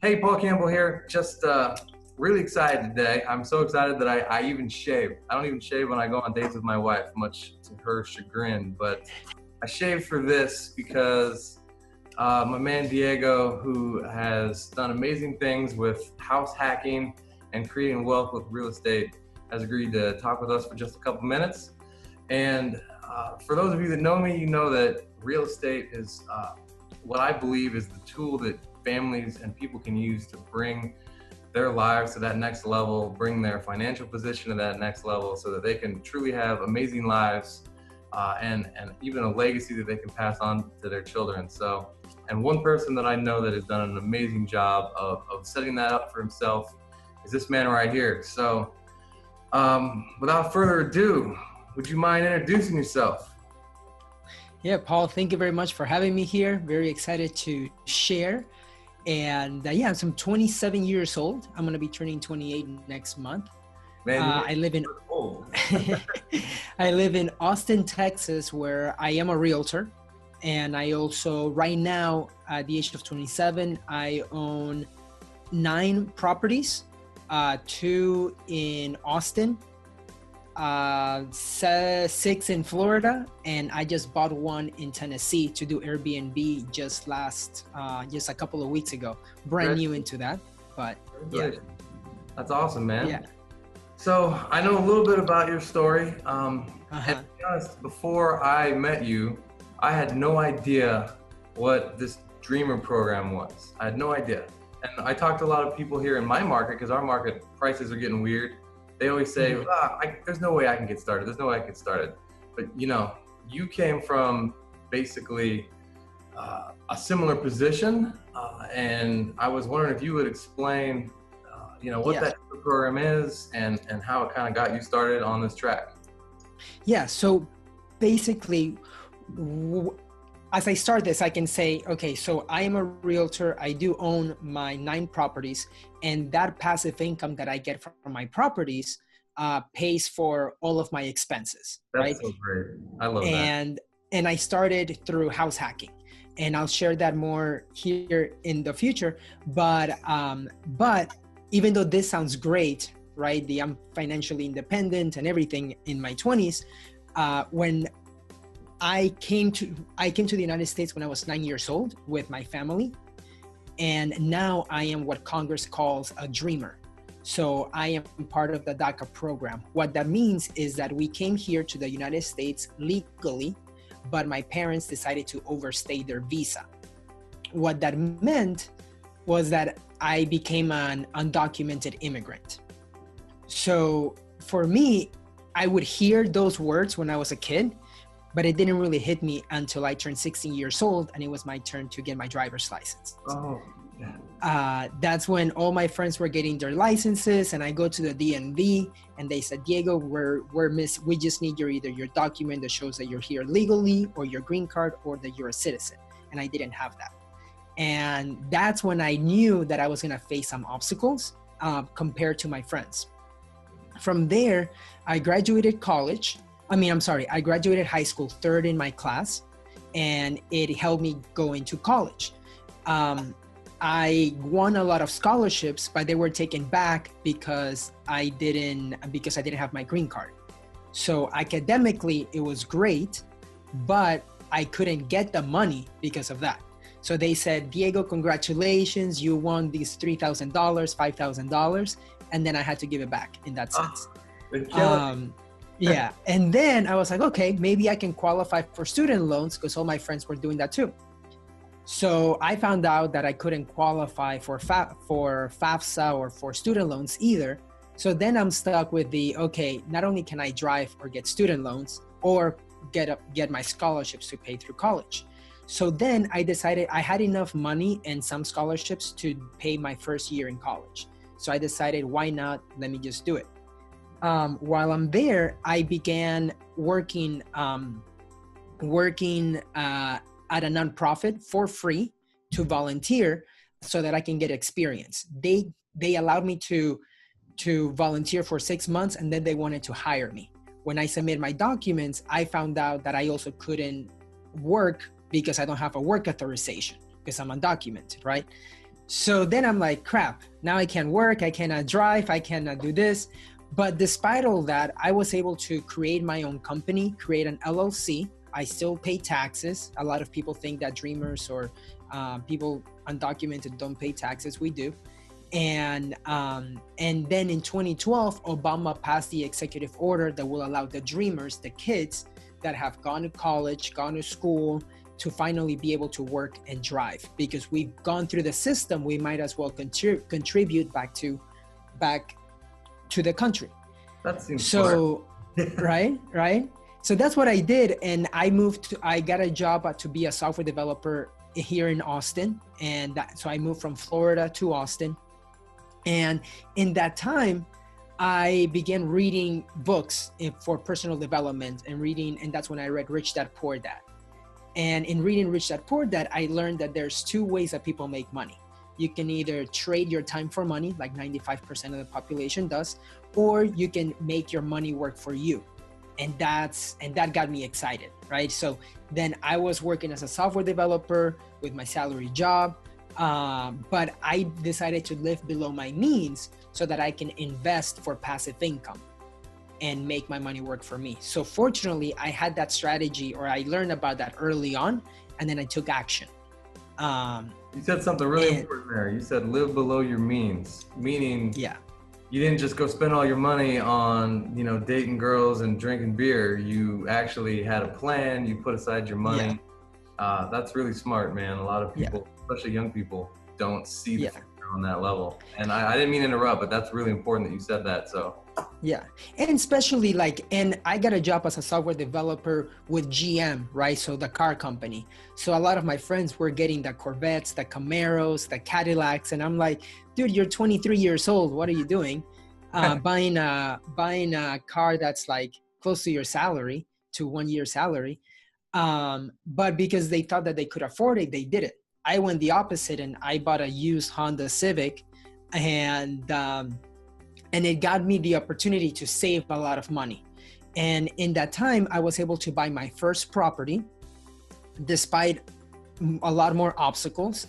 Hey, Paul Campbell here. Just really excited today. I'm so excited that I even shave. I don't even shave when I go on dates with my wife, much to her chagrin. But I shaved for this because my man Diego, who has done amazing things with house hacking and creating wealth with real estate, has agreed to talk with us for just a couple minutes. And for those of you that know me, you know that real estate is what I believe is the tool that families and people can use to bring their lives to that next level, bring their financial position to that next level so that they can truly have amazing lives and even a legacy that they can pass on to their children. So, and one person that I know that has done an amazing job of setting that up for himself is this man right here. So without further ado, would you mind introducing yourself? Yeah, Paul, thank you very much for having me here. Very excited to share. And yeah, so I'm 27 years old. I'm going to be turning 28 next month. Man, I live in I live in Austin, Texas, where I am a realtor. And I also, right now, at the age of 27, I own 9 properties, 2 in Austin, 6 in Florida, and I just bought one in Tennessee to do Airbnb just a couple of weeks ago. Brand new into that, but yeah. That's awesome, man. Yeah. So I know a little bit about your story. And to be honest, before I met you, I had no idea what this Dreamer program was. I had no idea. And I talked to a lot of people here in my market because our market prices are getting weird. They always say, there's no way I can get started. There's no way I can get started. But you know, you came from basically a similar position. And I was wondering if you would explain, what that program is and how it kind of got you started on this track. Yeah, so basically, as I start this, I can say, okay, so I am a realtor. I do own my 9 properties, and that passive income that I get from my properties pays for all of my expenses. That's so great. I love that. And I started through house hacking, and I'll share that more here in the future. But even though this sounds great, right? I'm financially independent and everything in my 20s. When I came to the United States when I was 9 years old with my family, and now I am what Congress calls a dreamer. So I am part of the DACA program. What that means is that we came here to the United States legally, but my parents decided to overstay their visa. What that meant was that I became an undocumented immigrant. So for me, I would hear those words when I was a kid, but it didn't really hit me until I turned 16 years old and it was my turn to get my driver's license. Oh, yeah. That's when all my friends were getting their licenses, and I go to the DMV and they said, Diego, we just need either your document that shows that you're here legally, or your green card, or that you're a citizen. And I didn't have that. And that's when I knew that I was gonna face some obstacles compared to my friends. From there, I graduated college. I graduated high school 3rd in my class, and it helped me go into college. I won a lot of scholarships, but they were taken back because I didn't have my green card. So academically, it was great, but I couldn't get the money because of that. So they said, Diego, congratulations, you won these $3,000, $5,000, and then I had to give it back in that sense. Yeah, and then I was like, okay, maybe I can qualify for student loans because all my friends were doing that too. So I found out that I couldn't qualify for FAFSA or for student loans either. So then I'm stuck with not only can I drive or get student loans or get my scholarships to pay through college. So then I decided I had enough money and some scholarships to pay my first year in college. So I decided, why not? Let me just do it. While I'm there, I began working at a nonprofit for free to volunteer so that I can get experience. They allowed me to volunteer for 6 months, and then they wanted to hire me. When I submitted my documents, I found out that I also couldn't work because I don't have a work authorization because I'm undocumented, right? So then I'm like, crap, now I can't work, I cannot drive, I cannot do this. But despite all that, I was able to create my own company, create an LLC. I still pay taxes. A lot of people think that dreamers or people undocumented don't pay taxes. We do. And then in 2012, Obama passed the executive order that will allow the dreamers, the kids that have gone to college, gone to school, to finally be able to work and drive. Because we've gone through the system, we might as well contribute back to the country. That seems so right. So that's what I did, and I got a job to be a software developer here in Austin, and so I moved from Florida to Austin. And in that time, I began reading books for personal development and that's when I read Rich Dad Poor Dad. And in reading Rich Dad Poor Dad, I learned that there's two ways that people make money. You can either trade your time for money, like 95% of the population does, or you can make your money work for you. And that got me excited, right? So then I was working as a software developer with my salary job, but I decided to live below my means so that I can invest for passive income and make my money work for me. So fortunately, I had that strategy, or I learned about that early on, and then I took action. You said something really important there. You said live below your means, meaning you didn't just go spend all your money on, dating girls and drinking beer. You actually had a plan. You put aside your money. That's really smart, man. A lot of people, especially young people, don't see the future on that level. And I didn't mean to interrupt, but that's really important that you said that. So yeah, and especially and I got a job as a software developer with GM, right? So the car company. So a lot of my friends were getting the Corvettes, the Camaros, the Cadillacs, and I'm like, dude, you're 23 years old. What are you doing? Buying a car that's like close to your salary, to 1 year's salary. But because they thought that they could afford it, they did it. I went the opposite, and I bought a used Honda Civic, and it got me the opportunity to save a lot of money. And in that time, I was able to buy my first property, despite a lot more obstacles.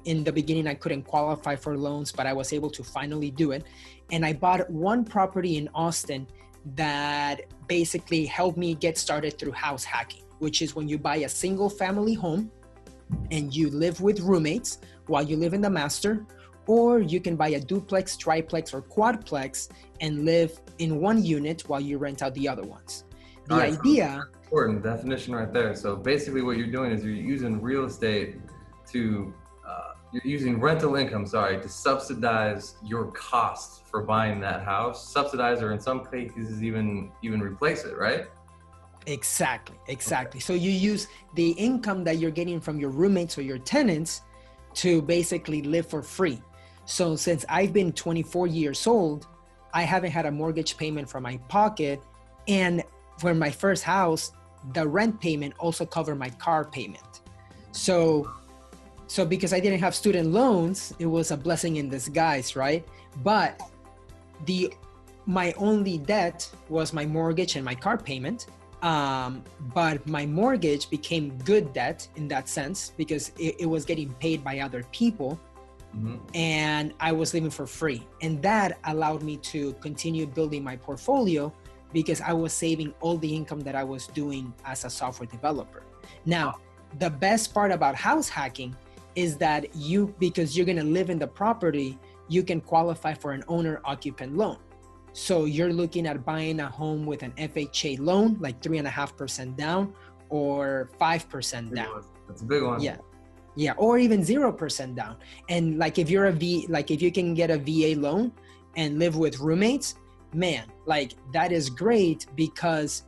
In the beginning, I couldn't qualify for loans, but I was able to finally do it. And I bought one property in Austin that basically helped me get started through house hacking, which is when you buy a single family home and you live with roommates while you live in the master, or you can buy a duplex, triplex, or quadplex and live in one unit while you rent out the other ones. The idea... Important definition right there. So basically what you're doing is you're using real estate to, you're using rental income, to subsidize your costs for buying that house, subsidize or in some cases even replace it, right? Exactly. Okay. So you use the income that you're getting from your roommates or your tenants to basically live for free. So since I've been 24 years old, I haven't had a mortgage payment from my pocket. And for my first house, the rent payment also covered my car payment. So because I didn't have student loans, it was a blessing in disguise, right? But my only debt was my mortgage and my car payment. But my mortgage became good debt in that sense because it was getting paid by other people. Mm-hmm. And I was living for free. And that allowed me to continue building my portfolio because I was saving all the income that I was doing as a software developer. Now, the best part about house hacking is that because you're going to live in the property, you can qualify for an owner-occupant loan. So you're looking at buying a home with an FHA loan, like 3.5% down or 5% down. That's a big one. Yeah, or even 0% down. And like if you can get a VA loan and live with roommates, man, like that is great because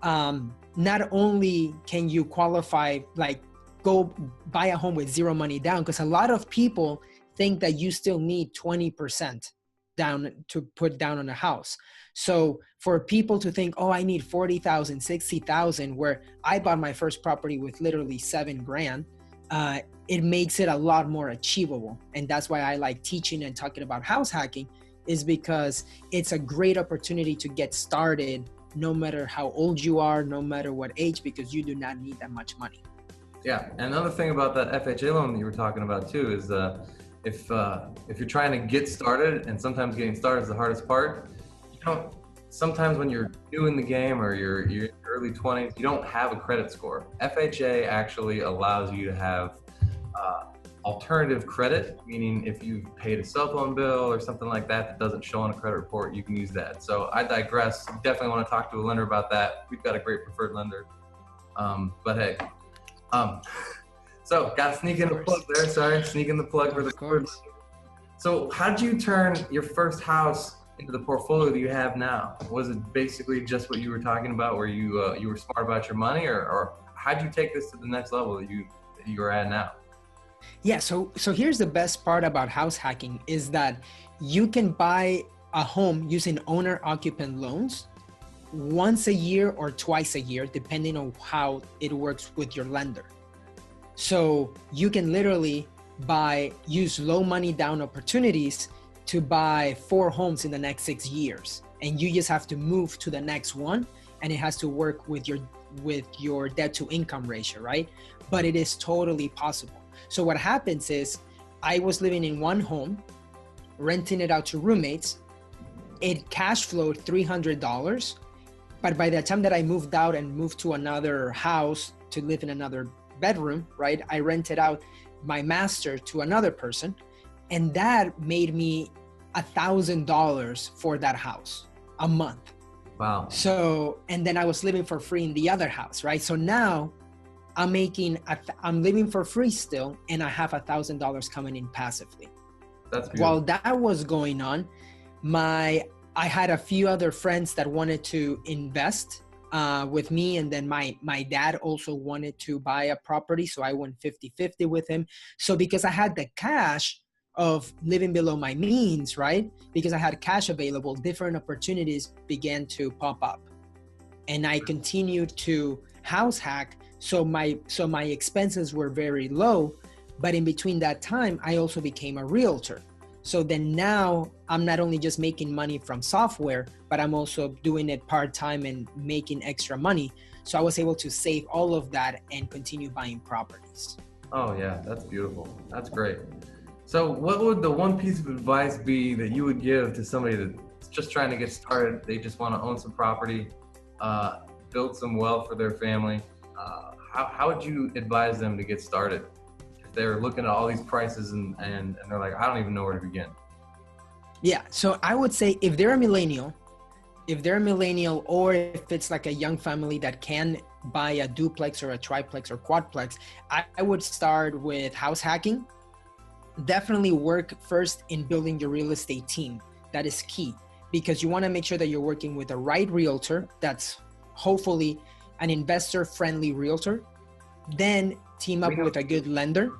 not only can you qualify, like go buy a home with zero money down, because a lot of people think that you still need 20% down to put down on a house. So for people to think, oh, I need 40,000, 60,000, where I bought my first property with literally $7,000, it makes it a lot more achievable. And that's why I like teaching and talking about house hacking, is because it's a great opportunity to get started no matter how old you are, no matter what age, because you do not need that much money. Yeah, and another thing about that FHA loan that you were talking about too is if you're trying to get started, and sometimes getting started is the hardest part, you don't, sometimes when you're new in the game or you're in your early 20s, you don't have a credit score. FHA actually allows you to have alternative credit, meaning if you've paid a cell phone bill or something like that that doesn't show on a credit report, you can use that. So I digress. You definitely want to talk to a lender about that. We've got a great preferred lender. But hey, so got to sneak in the plug there. Sorry, sneak in the plug for the preferred lender. So how did you turn your first house into the portfolio that you have now? Was it basically just what you were talking about, where you were smart about your money, or how did you take this to the next level that you are at now? Yeah, so here's the best part about house hacking is that you can buy a home using owner-occupant loans once a year or twice a year, depending on how it works with your lender. So you can literally use low money down opportunities to buy 4 homes in the next 6 years. And you just have to move to the next one, and it has to work with your debt to income ratio, right? But it is totally possible. So what happens is I was living in one home, renting it out to roommates. It cash flowed $300. But by the time that I moved out and moved to another house to live in another bedroom, right, I rented out my master to another person. And that made me $1,000 for that house a month. Wow. So, and then I was living for free in the other house, right? So now I'm living for free still, and I have $1,000 coming in passively. That's beautiful. While that was going on, I had a few other friends that wanted to invest with me, and then my dad also wanted to buy a property, so I went 50-50 with him. So because I had the cash of living below my means, right? Because I had cash available, different opportunities began to pop up, and I continued to house hack. So my expenses were very low, but in between that time, I also became a realtor. So then now I'm not only just making money from software, but I'm also doing it part-time and making extra money. So I was able to save all of that and continue buying properties. Oh yeah, that's beautiful. That's great. So what would the one piece of advice be that you would give to somebody that's just trying to get started? They just want to own some property, build some wealth for their family. How would you advise them to get started if they're looking at all these prices and they're like, I don't even know where to begin? Yeah, so I would say if they're a millennial, or if it's like a young family that can buy a duplex or a triplex or quadplex, I would start with house hacking. Definitely work first in building your real estate team. That is key, because you want to make sure that you're working with the right realtor that's hopefully an investor-friendly realtor. Then team up with a good lender.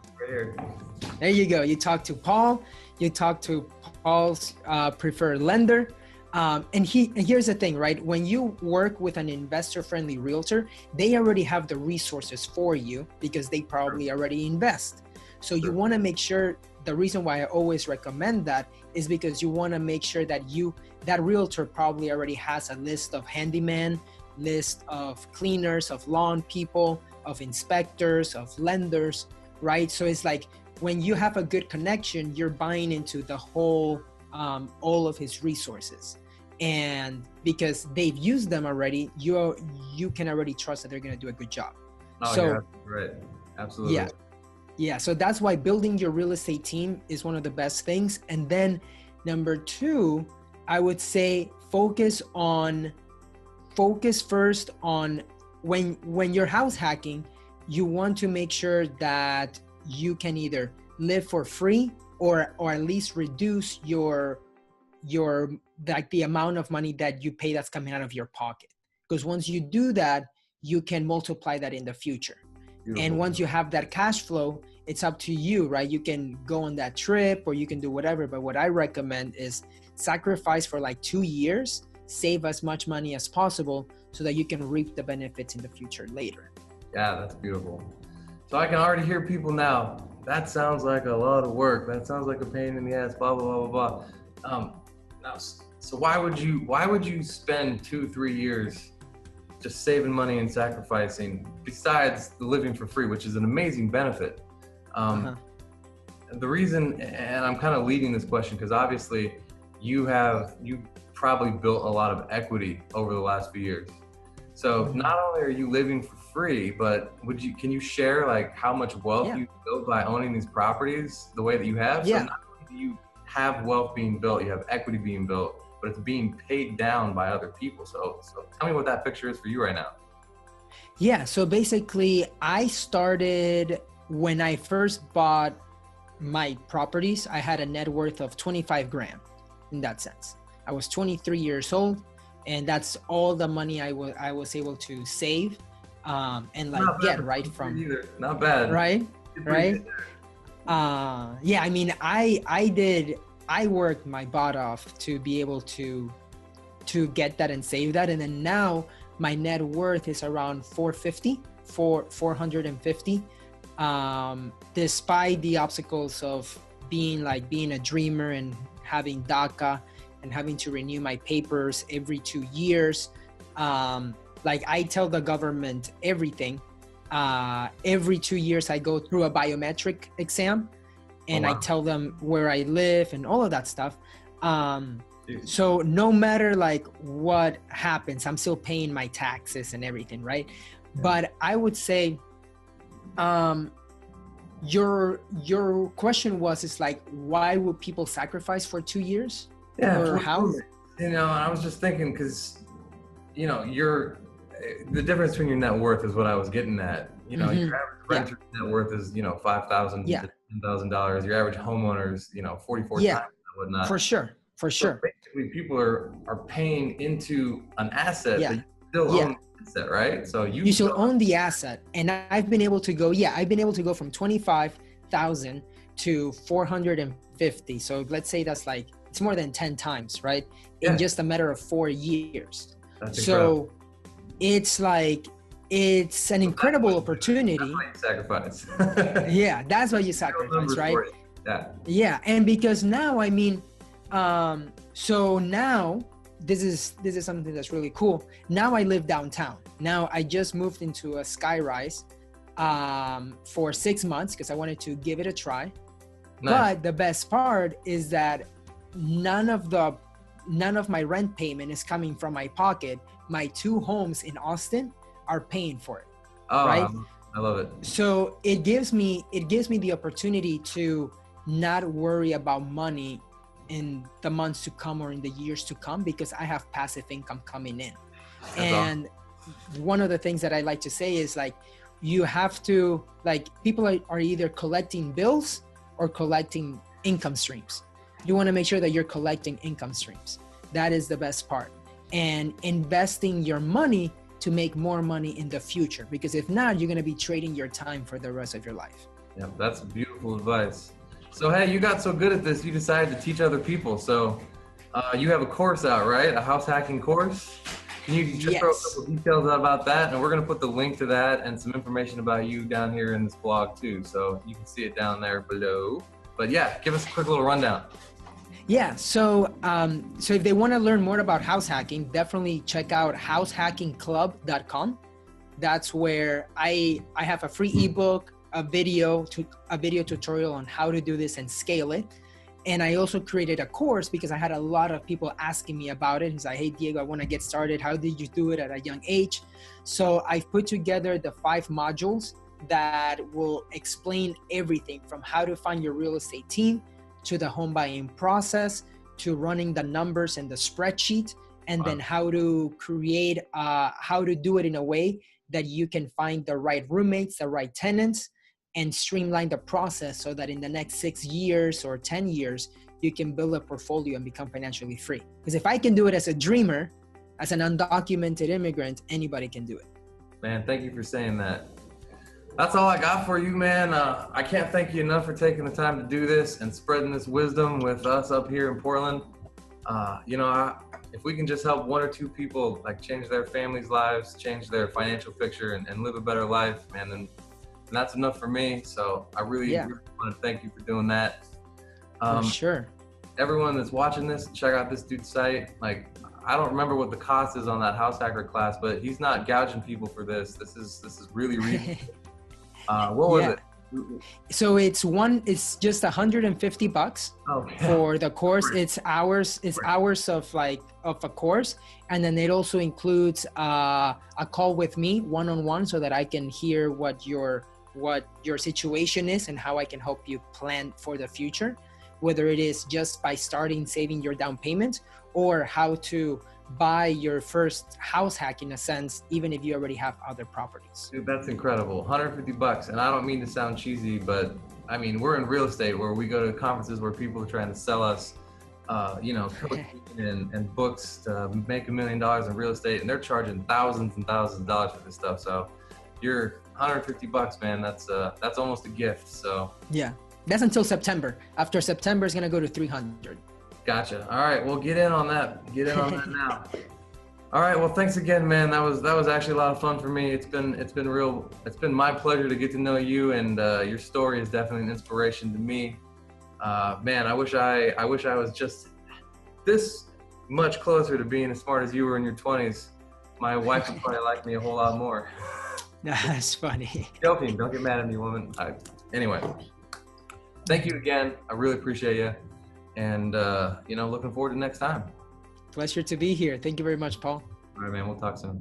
There you go. You talk to Paul. You talk to Paul's preferred lender. And here's the thing, right? When you work with an investor-friendly realtor, they already have the resources for you because they probably already invest. So you want to make sure, the reason why I always recommend that is because you want to make sure that that realtor probably already has a list of handyman, list of cleaners, of lawn people, of inspectors, of lenders, right? So it's like when you have a good connection, you're buying into the whole, all of his resources. And because they've used them already, you can already trust that they're going to do a good job. Oh, so, yeah, right. Absolutely. Yeah. So that's why building your real estate team is one of the best things. And then number 2, I would say focus first on when you're house hacking, you want to make sure that you can either live for free or at least reduce your like the amount of money that you pay that's coming out of your pocket. Because once you do that, you can multiply that in the future. Beautiful. And once you have that cash flow, it's up to you, right? You can go on that trip or you can do whatever. But what I recommend is sacrifice for like 2 years, save as much money as possible so that you can reap the benefits in the future later. Yeah, that's beautiful. So I can already hear people now. That sounds like a lot of work. That sounds like a pain in the ass, blah, blah, blah, blah. Now, so why would you spend 2-3 years just saving money and sacrificing besides the living for free, which is an amazing benefit? the reason, and I'm kind of leading this question because obviously you probably built a lot of equity over the last few years. So not only are you living for free, but can you share like how much wealth you built by owning these properties the way that you have? So not only do you have wealth being built, you have equity being built, but it's being paid down by other people. So tell me what that picture is for you right now. Yeah, so basically I started when I first bought my properties, I had a net worth of 25 grand in that sense. I was 23 years old, and that's all the money I was able to save and like get right from either. Not bad. Right. Yeah, I mean, I worked my butt off to be able to get that and save that. And then now my net worth is around 450. Despite the obstacles of being a dreamer and having DACA and having to renew my papers every 2 years. Like I tell the government everything. Every 2 years I go through a biometric exam and I tell them where I live and all of that stuff. So no matter like what happens, I'm still paying my taxes and everything, right? Yeah. But I would say, your question is like, why would people sacrifice for 2 years? Yeah, or how? And I was just thinking because, the difference between your net worth is what I was getting at. Your average renter net worth is, $5,000 to $10,000. Your average homeowner's, 44 times and whatnot. For sure. So basically, people are paying into an asset that you still own the asset, right? So you still own the asset, and I've been able to go. I've been able to go from 25,000 to 450. So let's say that's like it's more than 10 times, right? In just a matter of 4 years. That's incredible. It's like it's an incredible opportunity. That's why you sacrifice. Yeah, that's why you sacrifice, right? Yeah, and because now, I mean. So now this is something that's really cool. Now I live downtown. Now I just moved into a skyrise for 6 months because I wanted to give it a try. Nice. But the best part is that none of my rent payment is coming from my pocket. My 2 homes in Austin are paying for it. Oh, right? I love it. So it gives me the opportunity to not worry about money in the months to come or in the years to come because I have passive income coming in. And one of the things that I like to say is like, you have to, like, people are either collecting bills or collecting income streams. You want to make sure that you're collecting income streams. That is the best part. And investing your money to make more money in the future, because if not, you're going to be trading your time for the rest of your life. Yeah, that's beautiful advice. So, hey, you got so good at this, you decided to teach other people. So you have a course out, right? A house hacking course. Can you just throw a couple details out about that? And we're going to put the link to that and some information about you down here in this blog too. So you can see it down there below. But yeah, give us a quick little rundown. Yeah, so if they want to learn more about house hacking, definitely check out househackingclub.com. That's where I have a free ebook, a video tutorial on how to do this and scale it. And I also created a course because I had a lot of people asking me about it. He's like, hey, Diego, I want to get started. How did you do it at a young age? So I've put together the 5 modules that will explain everything from how to find your real estate team, to the home buying process, to running the numbers and the spreadsheet, and then how to create, how to do it in a way that you can find the right roommates, the right tenants, and streamline the process so that in the next 6 years or 10 years, you can build a portfolio and become financially free. Because if I can do it as a dreamer, as an undocumented immigrant, anybody can do it. Man, thank you for saying that. That's all I got for you, man. I can't thank you enough for taking the time to do this and spreading this wisdom with us up here in Portland. If we can just help 1 or 2 people like change their families' lives, change their financial picture, and live a better life, man, then that's enough for me. So I really want to thank you for doing that. For sure. Everyone that's watching this, check out this dude's site. Like, I don't remember what the cost is on that house hacker class, but he's not gouging people for this. This is really reasonable. What was it? So it's just $150 Oh, yeah. for the course. Right. It's hours of a course. And then it also includes a call with me one-on-one so that I can hear what your situation is and how I can help you plan for the future, whether it is just by starting saving your down payment or how to buy your first house hack in a sense, even if you already have other properties. Dude, that's incredible. $150. And I don't mean to sound cheesy, but I mean, we're in real estate where we go to conferences where people are trying to sell us, coaching and books to make $1 million in real estate. And they're charging thousands and thousands of dollars for this stuff. So you're $150, man. That's almost a gift. So yeah, that's until September. After September, it's going to go to 300. Gotcha. All right. Well, get in on that. Get in on that now. All right. Well, thanks again, man. That was actually a lot of fun for me. It's been my pleasure to get to know you, and your story is definitely an inspiration to me. Man, I wish I was just this much closer to being as smart as you were in your 20s. My wife would probably like me a whole lot more. That's funny. Joking. Don't get mad at me, woman. Anyway, thank you again. I really appreciate you. And, looking forward to next time. Pleasure to be here. Thank you very much, Paul. All right, man. We'll talk soon.